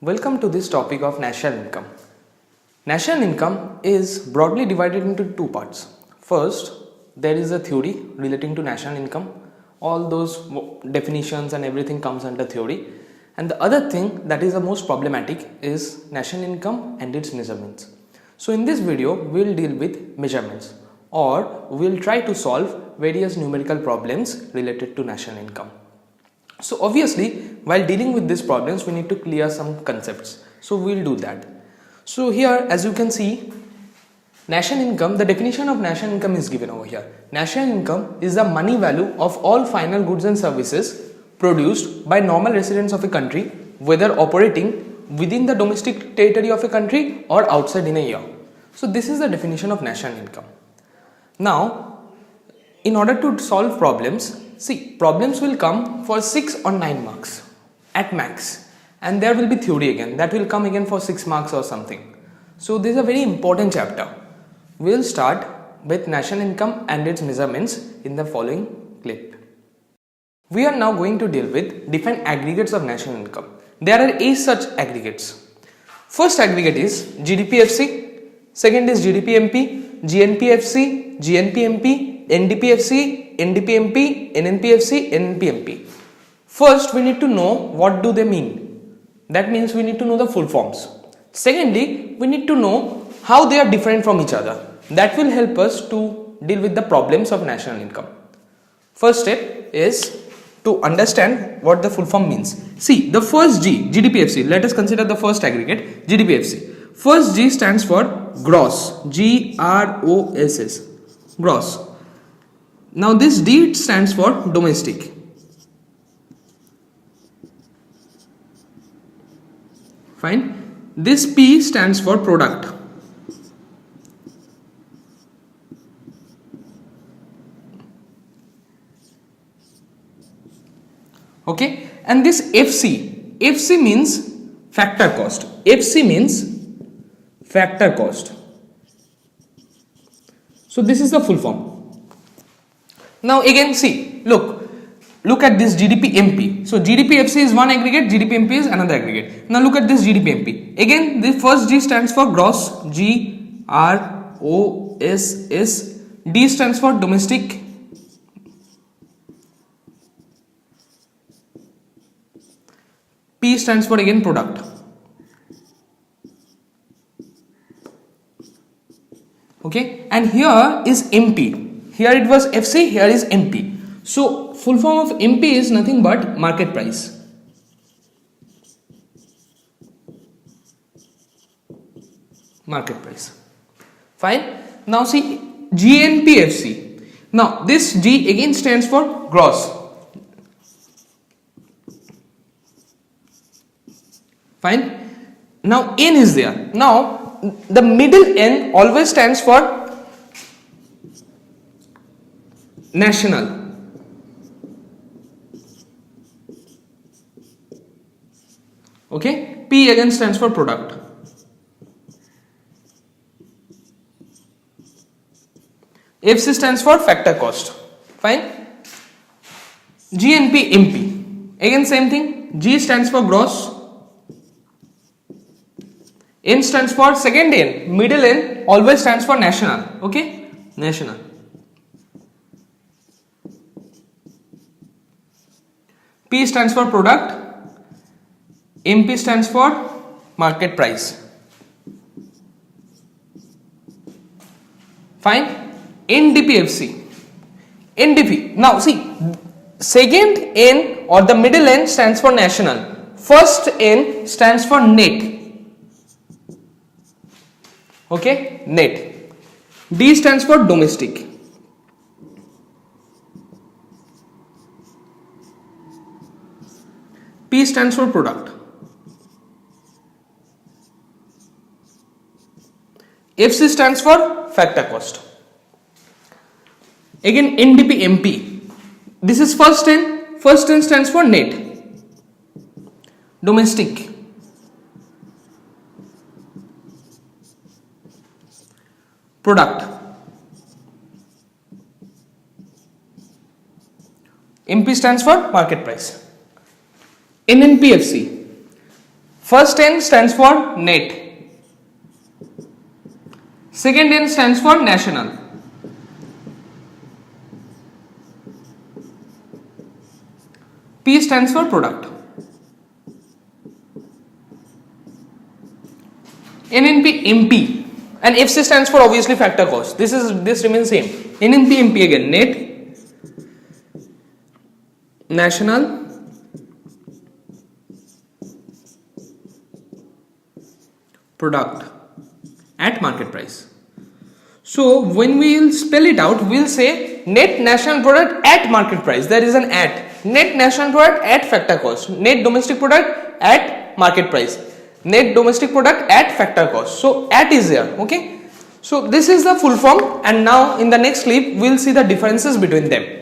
Welcome to this topic of national income. National income is broadly divided into two parts. First, there is a theory relating to national income. All those definitions and everything comes under theory. And the other thing that is the most problematic is national income and its measurements. So in this video, we will deal with measurements, or we will try to solve various numerical problems related to national income. So obviously, while dealing with these problems, we need to clear some concepts. So we will do that. So here, as you can see, national income, the definition of national income is given over here. National income is the money value of all final goods and services produced by normal residents of a country, whether operating within the domestic territory of a country or outside in a year. So this is the definition of national income. Now, in order to solve problems, see, problems will come for 6 or 9 marks at max, and there will be theory again that will come again for 6 marks or something. So this is a very important chapter. We will start with national income and its measurements in the following clip. We are now going to deal with different aggregates of national income. There are 8 such aggregates. First aggregate is GDPFC, second is GDPMP, GNPFC, GNPMP, NDPFC, NDPMP, NNPFC, NNPMP. First, we need to know what do they mean. That means we need to know the full forms. Secondly, we need to know how they are different from each other. That will help us to deal with the problems of national income. First step is to understand what the full form means. See, the first G, GDPFC, let us consider the first aggregate, GDPFC. First G stands for gross, G-R-O-S-S, gross. Now this D stands for domestic. Fine. This P stands for product. Okay. And this FC. FC means factor cost. FC means factor cost. So this is the full form. Now again see, look at this GDPMP. So GDPFC is one aggregate, GDPMP is another aggregate. Now look at this GDPMP. Again, the first G stands for gross, G-R-O-S-S. D stands for domestic. P stands for again product. Okay, and here is MP. Here it was FC, here is MP. So full form of MP is nothing but market price. Market price. Fine. Now see GNPFC. Now this G again stands for gross. Fine. Now N is there. Now the middle N always stands for national. Okay. P again stands for product. FC stands for factor cost. Fine. GNP MP. Again same thing. G stands for gross. N stands for second N. Middle N always stands for national. Okay. National. P stands for product. MP stands for market price. Fine. NDPFC. NDP. Now see, second N or the middle N stands for national. First N stands for net. Okay, net. D stands for domestic. P stands for product. FC stands for factor cost. Again NDPMP. This is first N. First N stands for net. Domestic. Product. MP stands for market price. NNPFC. First N stands for net. Second N stands for national. P stands for product. NNP MP, and FC stands for obviously factor cost. This remains same. NNP MP again, net, national, product at market price. So when we will spell it out, we will say net national product at market price. There is an at. Net national product at factor cost. Net domestic product at market price. Net domestic product at factor cost. So at is there. Okay. So this is the full form, and now in the next clip we will see the differences between them.